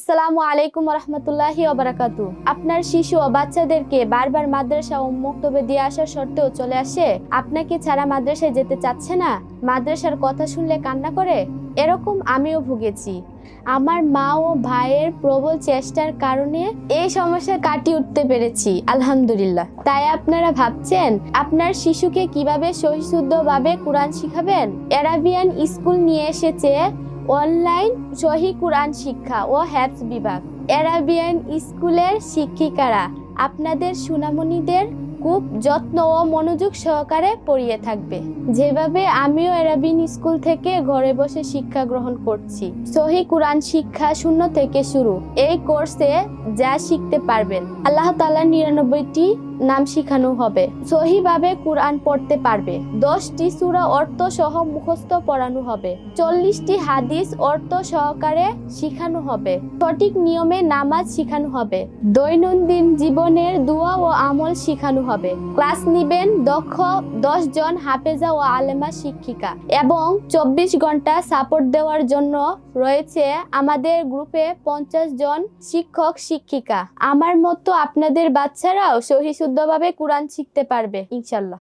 আসসালামু আলাইকুম রহমতুল্লাহি ওবারাকাতু। আপনার শিশু ও বাচ্চাদেরকে বারবার মাদ্রাসা ও মক্তবে দিয়ে আসার সত্ত্বেও চলে আসে, আপনাকে ছাড়া মাদ্রাসায় যেতে চাচ্ছে না, মাদ্রাসার কথা শুনলে কান্না করে। এরকম আমিও ভুগেছি। আমার মা ও ভাইয়ের প্রবল চেষ্টার কারণে এই সমস্যা কাটিয়ে উঠতে পেরেছি, আলহামদুলিল্লাহ। তাই আপনারা ভাবছেন আপনার শিশুকে কিভাবে সহিশুদ্ধভাবে কোরআন শিখাবেন? এরাবিয়ান স্কুল নিয়ে এসেছে অনলাইন সহি কোরআন শিক্ষা ও হ্যাফজ বিভাগ। এরাবিয়ান স্কুলের শিক্ষিকারা আপনাদের সুনামণিদের খুব যত্ন ও মনোযোগ সহকারে পড়িয়ে থাকবে, যেভাবে আমিও এরাবিয়ান স্কুল থেকে ঘরে বসে শিক্ষা গ্রহণ করছি। সহি কোরআন শিক্ষা 0 থেকে শুরু। এই কোর্সে যা শিখতে পারবেন, আল্লাহ তাআলার 99টি নাম শিখানো হবে। সহিভাবে কোরআন পড়তে পারবে। 10টি সূরা অর্থ সহ মুখস্থ পড়ানো হবে। 40টি হাদিস অর্থ সহকারে শিখানো হবে। সঠিক নিয়মে নামাজ শিখানো হবে। দৈনন্দিন জীবনের দোয়া ও আমল শিখানো হবে। ক্লাস নিবেন দক্ষ 10 জন হাফেজা ও আলেমা শিক্ষিকা, এবং 24 ঘন্টা সাপোর্ট দেওয়ার জন্য রয়েছে আমাদের গ্রুপে 50 জন শিক্ষক শিক্ষিকা। আমার মতো আপনাদের বাচ্চারাও সহিশুদ্ধভাবে কোরআন শিখতে পারবে ইনশাআল্লাহ।